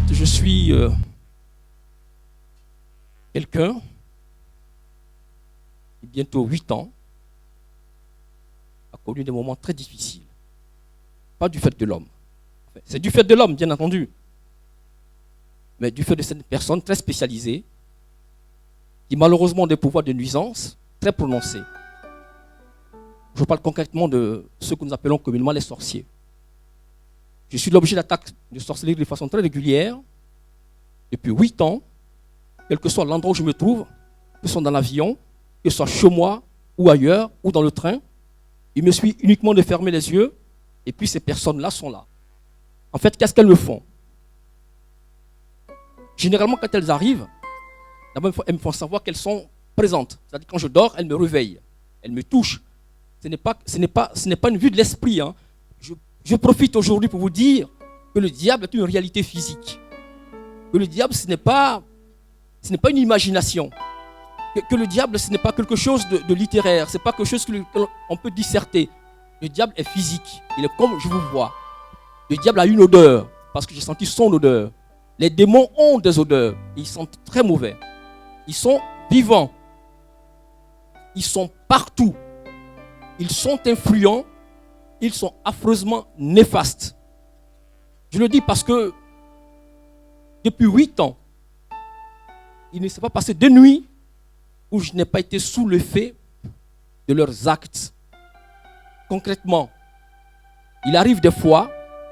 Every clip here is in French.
fait, je suis quelqu'un qui, bientôt 8 ans, a connu des moments très difficiles. Pas du fait de l'homme. Enfin, c'est du fait de l'homme, bien entendu. Mais du fait de cette personne très spécialisée, qui malheureusement ont des pouvoirs de nuisance très prononcés. Je parle concrètement de ceux que nous appelons communément les sorciers. Je suis l'objet d'attaques de sorcellerie de façon très régulière depuis 8 ans, quel que soit l'endroit où je me trouve, que ce soit dans l'avion, que ce soit chez moi ou ailleurs, ou dans le train. Il me suffit uniquement de fermer les yeux et puis ces personnes-là sont là. En fait, qu'est-ce qu'elles me font? Généralement, quand elles arrivent, d'abord, elles me font savoir qu'elles sont présentes. C'est-à-dire quand je dors, elles me réveillent, elles me touchent. Ce n'est pas une vue de l'esprit. Hein. Je profite aujourd'hui pour vous dire que le diable est une réalité physique. Que le diable, ce n'est pas une imagination. Que le diable, ce n'est pas quelque chose de littéraire. Ce n'est pas quelque chose qu'on peut disserter. Le diable est physique. Il est comme je vous vois. Le diable a une odeur, parce que j'ai senti son odeur. Les démons ont des odeurs. Ils sont très mauvais. Ils sont vivants. Ils sont partout. Ils sont influents. Ils sont affreusement néfastes. Je le dis parce que depuis 8 ans, il ne s'est pas passé de nuit où je n'ai pas été sous l'effet de leurs actes. Concrètement, il arrive des fois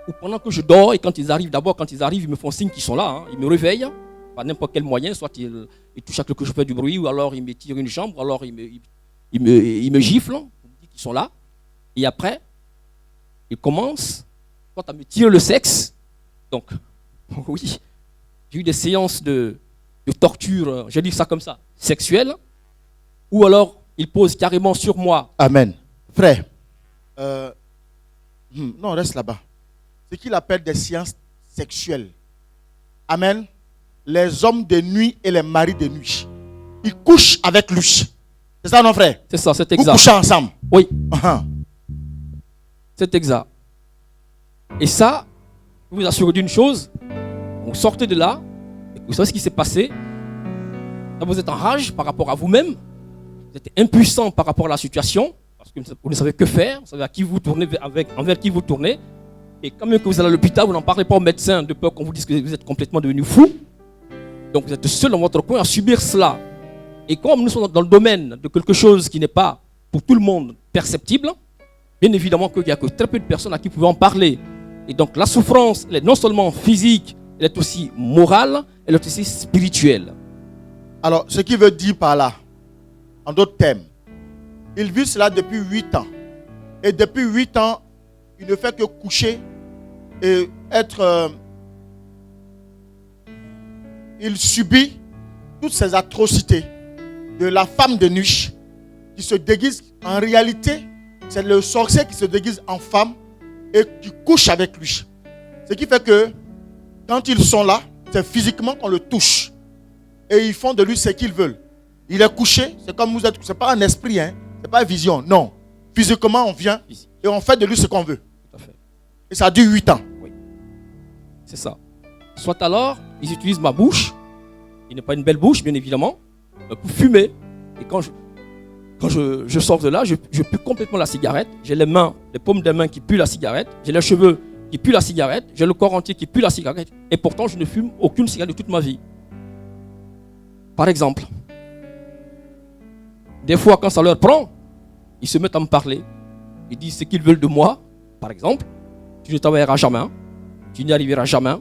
où pendant que je dors et quand ils arrivent, ils me font signe qu'ils sont là, hein, ils me réveillent par n'importe quel moyen, soit ils touchent à quelque chose, je fais du bruit, ou alors ils me tirent une jambe, ou alors ils me giflent, ils me disent qu'ils sont là, et après, ils commencent à me tirer le sexe. Donc, oui, j'ai eu des séances de torture, je dis ça comme ça, sexuelle, ou alors ils posent carrément sur moi. Amen. Frère, non, reste là-bas. Ce qu'il appelle des séances sexuelles. Amen. Les hommes de nuit et les maris de nuit, ils couchent avec lui. C'est ça, non, frère? C'est ça, c'est exact. Vous couchez ensemble? Oui. C'est exact. Et ça, je vous assure d'une chose, vous sortez de là, et vous savez ce qui s'est passé. Là, vous êtes en rage par rapport à vous-même, vous êtes impuissant par rapport à la situation, parce que vous ne savez que faire, vous savez à qui vous tournez, envers qui vous tournez. Et quand même que vous allez à l'hôpital, vous n'en parlez pas au médecin de peur qu'on vous dise que vous êtes complètement devenu fou. Donc vous êtes seul dans votre coin à subir cela. Et comme nous sommes dans le domaine de quelque chose qui n'est pas pour tout le monde perceptible, bien évidemment qu'il n'y a que très peu de personnes à qui vous pouvez en parler. Et donc la souffrance, elle est non seulement physique, elle est aussi morale, elle est aussi spirituelle. Alors, ce qu'il veut dire par là, en d'autres termes, il vit cela depuis 8 ans. Et depuis 8 ans, il ne fait que coucher et être... il subit toutes ces atrocités de la femme de nuit qui se déguise. En réalité, c'est le sorcier qui se déguise en femme et qui couche avec lui. Ce qui fait que quand ils sont là, c'est physiquement qu'on le touche. Et ils font de lui ce qu'ils veulent. Il est couché, c'est comme vous êtes, c'est pas un esprit, hein, c'est pas une vision, non. Physiquement, on vient et on fait de lui ce qu'on veut. Tout à fait. Et ça dure 8 ans. Oui. C'est ça. Soit alors, ils utilisent ma bouche, qui n'est pas une belle bouche, bien évidemment, pour fumer. Et quand je sors de là, je pue complètement la cigarette. J'ai les paumes des mains qui puent la cigarette. J'ai les cheveux qui puent la cigarette. J'ai le corps entier qui pue la cigarette. Et pourtant, je ne fume aucune cigarette de toute ma vie. Par exemple, des fois, quand ça leur prend, ils se mettent à me parler. Ils disent ce qu'ils veulent de moi. Par exemple, tu ne travailleras jamais. Tu n'y arriveras jamais.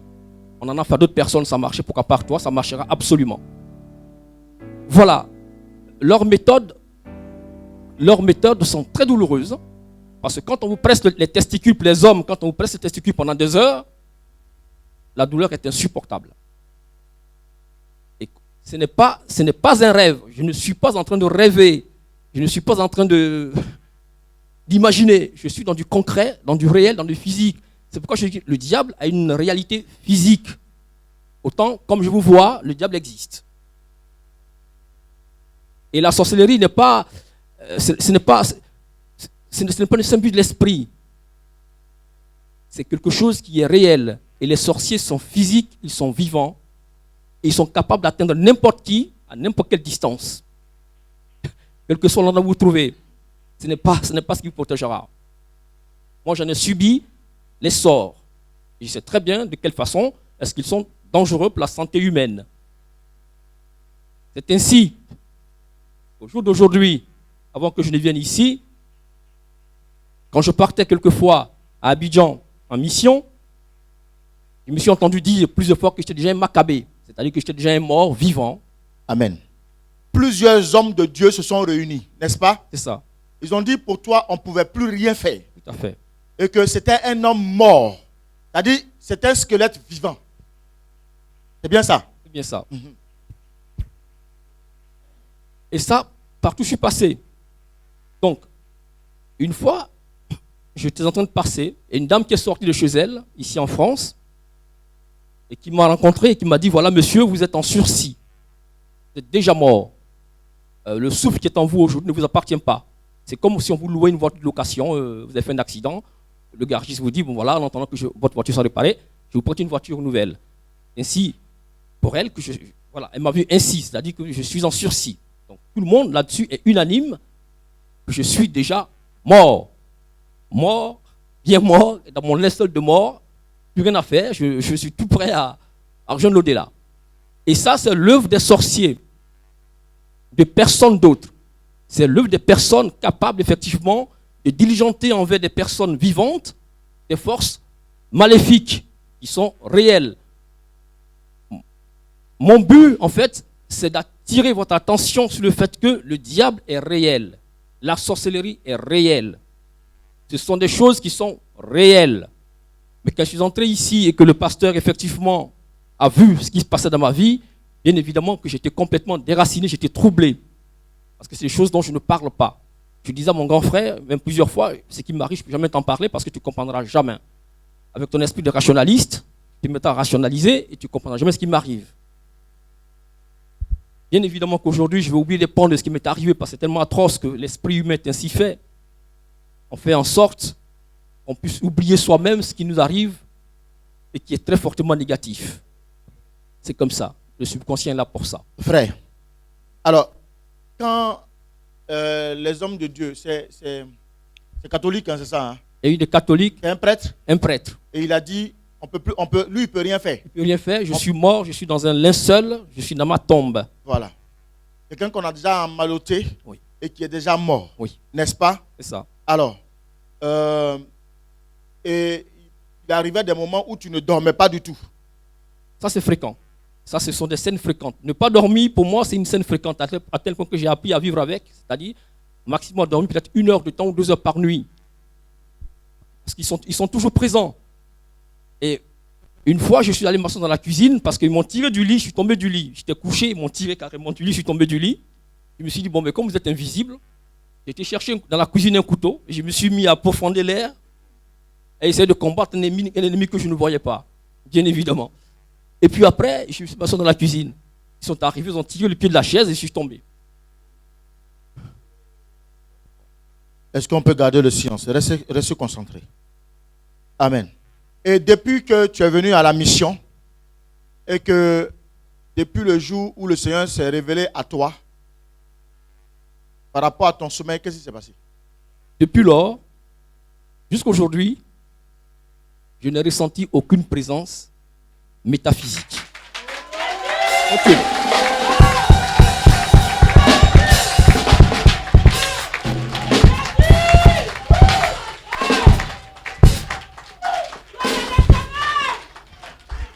On en a fait d'autres personnes, ça marchait. Pourquoi pas toi, ça marchera absolument. Voilà. Leurs méthodes sont très douloureuses. Parce que quand on vous presse les testicules, pour les hommes, quand on vous presse les testicules pendant 2 heures, la douleur est insupportable. Et ce n'est pas un rêve. Je ne suis pas en train de rêver. Je ne suis pas en train d'imaginer. Je suis dans du concret, dans du réel, dans du physique. C'est pourquoi je dis que le diable a une réalité physique. Autant, comme je vous vois, le diable existe. Et la sorcellerie n'est pas... Ce n'est pas le symbole de l'esprit. C'est quelque chose qui est réel. Et les sorciers sont physiques, ils sont vivants. Et ils sont capables d'atteindre n'importe qui, à n'importe quelle distance. Quel que soit l'endroit où vous vous trouvez, ce n'est pas ce qui vous protégera. Moi, j'en ai subi les sorts. Et je sais très bien de quelle façon est-ce qu'ils sont dangereux pour la santé humaine. C'est ainsi, au jour d'aujourd'hui, avant que je ne vienne ici, quand je partais quelquefois à Abidjan en mission, je me suis entendu dire plusieurs fois que j'étais déjà un Maccabée, c'est-à-dire que j'étais déjà un mort vivant. Amen. Plusieurs hommes de Dieu se sont réunis, n'est-ce pas? C'est ça. Ils ont dit pour toi, on ne pouvait plus rien faire. Tout à fait. Et que c'était un homme mort. C'est-à-dire, c'était un squelette vivant. C'est bien ça? C'est bien ça. Et ça, partout je suis passé. Donc, une fois, j'étais en train de passer, et une dame qui est sortie de chez elle, ici en France, et qui m'a rencontré et qui m'a dit, voilà monsieur, vous êtes en sursis. Vous êtes déjà mort. Le souffle qui est en vous aujourd'hui ne vous appartient pas. C'est comme si on vous louait une voiture de location, vous avez fait un accident, le garagiste vous dit, bon voilà, en attendant que votre voiture soit réparée, je vous prête une voiture nouvelle. Ainsi, pour elle, voilà, elle m'a vu ainsi, c'est-à-dire que je suis en sursis. Donc tout le monde là-dessus est unanime que je suis déjà mort. Mort, bien mort, dans mon linceul de mort, plus rien à faire, je suis tout prêt à rejoindre l'au-delà. Et ça, c'est l'œuvre des sorciers, de personne d'autre. C'est l'œuvre des personnes capables effectivement de diligenter envers des personnes vivantes des forces maléfiques qui sont réelles. Mon but, en fait, c'est d'attirer votre attention sur le fait que le diable est réel. La sorcellerie est réelle. Ce sont des choses qui sont réelles. Mais quand je suis entré ici et que le pasteur, effectivement, a vu ce qui se passait dans ma vie, bien évidemment que j'étais complètement déraciné, j'étais troublé. Parce que c'est des choses dont je ne parle pas. Je disais à mon grand frère, même plusieurs fois, ce qui m'arrive, je ne peux jamais t'en parler parce que tu ne comprendras jamais. Avec ton esprit de rationaliste, tu me mettras à rationaliser et tu ne comprendras jamais ce qui m'arrive. Bien évidemment qu'aujourd'hui, je vais oublier les pans de ce qui m'est arrivé parce que c'est tellement atroce que l'esprit humain est ainsi fait. On fait en sorte qu'on puisse oublier soi-même ce qui nous arrive et qui est très fortement négatif. C'est comme ça. Le subconscient est là pour ça. Frère, alors, quand les hommes de Dieu, c'est catholique, hein, c'est ça, hein? Il y a eu des catholiques. C'est un prêtre. Un prêtre. Et il a dit, lui, il ne peut rien faire. Il ne peut rien faire. Je suis mort, je suis dans un linceul, je suis dans ma tombe. Voilà. Quelqu'un qu'on a déjà emmailloté, oui, et qui est déjà mort. Oui. N'est-ce pas? C'est ça. Alors, et il arrivait des moments où tu ne dormais pas du tout. Ça, c'est fréquent. Ça, ce sont des scènes fréquentes. Ne pas dormir, pour moi, c'est une scène fréquente, à tel point que j'ai appris à vivre avec. C'est-à-dire, maximum dormir peut-être 1 heure de temps ou 2 heures par nuit. Parce qu'ils sont toujours présents. Et une fois, je suis allé m'asseoir dans la cuisine parce qu'ils m'ont tiré du lit, je suis tombé du lit. J'étais couché, ils m'ont tiré carrément du lit, je suis tombé du lit. Je me suis dit, bon, mais comme vous êtes invisible, j'ai été chercher dans la cuisine un couteau, et je me suis mis à profonder l'air et essayer de combattre un ennemi que je ne voyais pas, bien évidemment. Et puis après, je me suis passé dans la cuisine. Ils sont arrivés, ils ont tiré le pied de la chaise et je suis tombé. Est-ce qu'on peut garder le silence? Restez concentré. Amen. Et depuis que tu es venu à la mission, et que depuis le jour où le Seigneur s'est révélé à toi, par rapport à ton sommeil, qu'est-ce qui s'est passé? Depuis lors, jusqu'à aujourd'hui, je n'ai ressenti aucune présence métaphysique. Ok.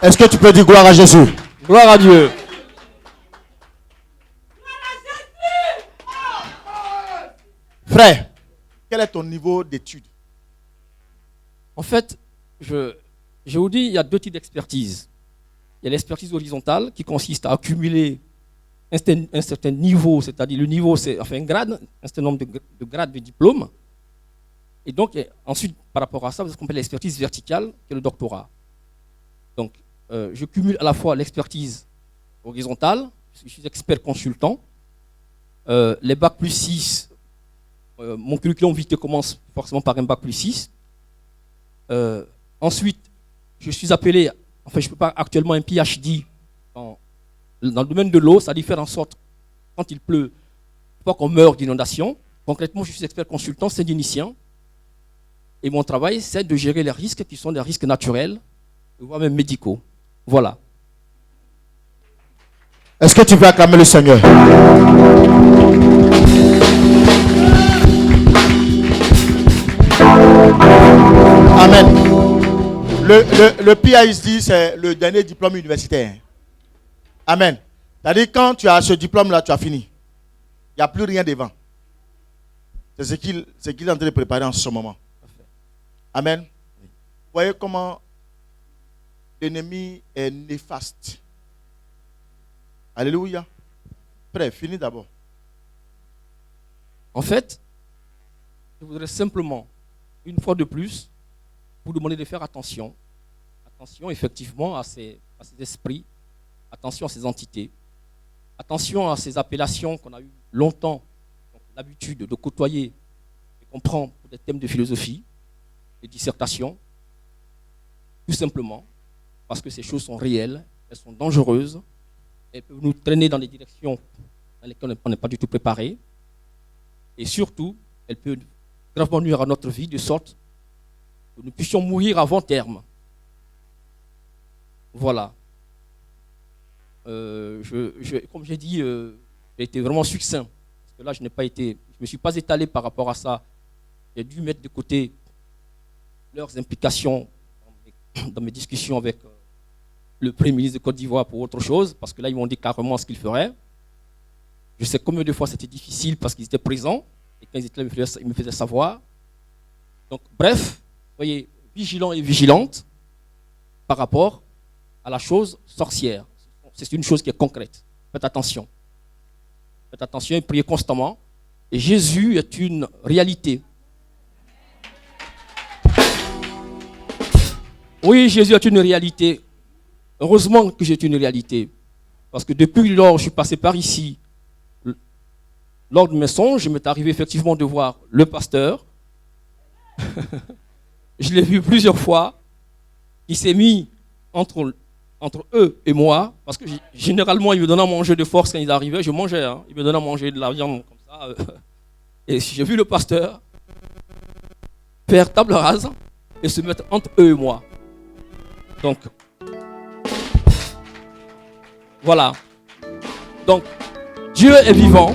Est-ce que tu peux dire gloire à Jésus? Gloire à Dieu. Frère, quel est ton niveau d'études? En fait, je vous dis, il y a 2 types d'expertise. Il y a l'expertise horizontale qui consiste à accumuler un certain niveau, c'est-à-dire le niveau, c'est enfin un grade, un certain nombre de grades de diplômes. Et donc, ensuite, par rapport à ça, vous avez ce qu'on appelle l'expertise verticale, qui est le doctorat. Donc, je cumule à la fois l'expertise horizontale, je suis expert consultant, les bac plus 6, mon curriculum vitae commence forcément par un bac plus 6. Ensuite, je suis appelé, enfin je ne peux pas actuellement un PhD dans le domaine de l'eau, c'est-à-dire faire en sorte, quand il pleut, pas qu'on meure d'inondation. Concrètement, je suis expert consultant, clinicien. Et mon travail, c'est de gérer les risques qui sont des risques naturels, voire même médicaux. Voilà. Est-ce que tu peux acclamer le Seigneur? Amen. Le PhD, c'est le dernier diplôme universitaire. Amen. C'est-à-dire, quand tu as ce diplôme-là, tu as fini. Il n'y a plus rien devant. C'est ce qu'il est en train de préparer en ce moment. Amen. Vous voyez comment l'ennemi est néfaste. Alléluia. Prêt, fini d'abord. En fait, je voudrais simplement, une fois de plus, vous demander de faire attention. Attention effectivement à ces esprits. Attention à ces entités. Attention à ces appellations qu'on a eu longtemps l'habitude de côtoyer et qu'on prend pour des thèmes de philosophie, de dissertation. Tout simplement parce que ces choses sont réelles, elles sont dangereuses, elles peuvent nous traîner dans des directions dans lesquelles on n'est pas du tout préparé. Et surtout, elles peuvent gravement nuire à notre vie de sorte que nous puissions mourir avant terme. Voilà. Comme j'ai dit, j'ai été vraiment succinct. Parce que là, je ne me suis pas étalé par rapport à ça. J'ai dû mettre de côté leurs implications dans mes discussions avec le Premier ministre de Côte d'Ivoire pour autre chose, parce que là, ils m'ont dit carrément ce qu'ils feraient. Je sais combien de fois c'était difficile parce qu'ils étaient présents, et quand ils étaient là, ils me faisaient savoir. Donc, bref, soyez vigilants et vigilantes par rapport à la chose sorcière. C'est une chose qui est concrète. Faites attention. Faites attention et priez constamment. Et Jésus est une réalité. Oui, Jésus est une réalité. Heureusement que j'ai une réalité. Parce que depuis lors, je suis passé par ici, lors de mes songes, il m'est arrivé effectivement de voir le pasteur. Je l'ai vu plusieurs fois. Il s'est mis entre eux et moi, parce que généralement, il me donnait à manger de force quand ils arrivaient. Je mangeais, hein. Il me donnait à manger de la viande comme ça. Et j'ai vu le pasteur faire table rase et se mettre entre eux et moi. Donc, voilà. Donc, Dieu est vivant.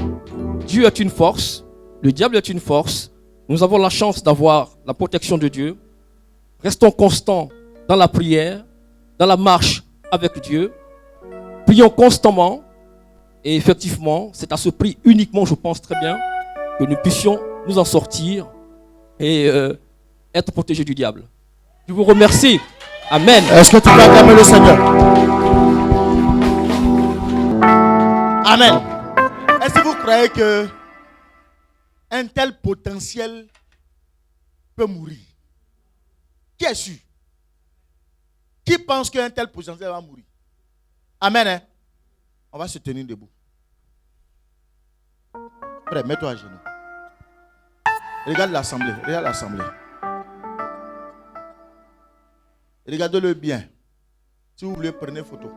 Dieu est une force. Le diable est une force. Nous avons la chance d'avoir la protection de Dieu. Restons constants dans la prière, dans la marche avec Dieu. Prions constamment. Et effectivement, c'est à ce prix uniquement, je pense très bien, que nous puissions nous en sortir et être protégés du diable. Je vous remercie. Amen. Est-ce que tu peux acclamer le Seigneur? Amen. Est-ce que vous croyez que un tel potentiel peut mourir? Qui est sûr? Qui pense qu'un tel potentiel va mourir? Amen. Hein? On va se tenir debout. Prêt, mets-toi à genoux. Regarde l'assemblée. Regarde l'assemblée. Regardez-le bien. Si vous voulez, prenez photo.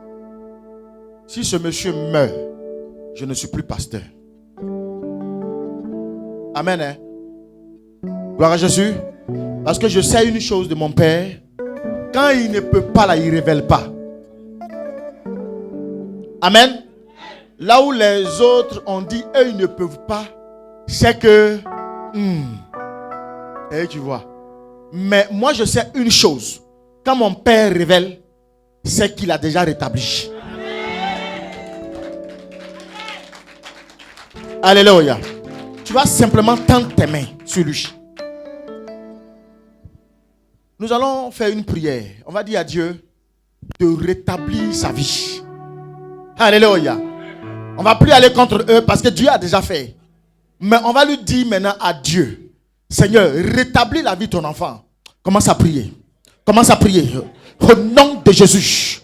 Si ce monsieur meurt, je ne suis plus pasteur. Amen. Hein? Gloire à Jésus. Parce que je sais une chose de mon Père. Quand il ne peut pas, là, il ne révèle pas. Amen. Là où les autres ont dit, eux, ils ne peuvent pas, c'est que... Et tu vois. Mais moi, je sais une chose. Quand mon Père révèle, c'est qu'il a déjà rétabli. Alléluia. Tu vas simplement tendre tes mains sur lui. Nous allons faire une prière. On va dire à Dieu de rétablir sa vie. Alléluia. On ne va plus aller contre eux parce que Dieu a déjà fait. Mais on va lui dire maintenant à Dieu, Seigneur, rétablis la vie de ton enfant. Commence à prier. Commence à prier. Au nom de Jésus.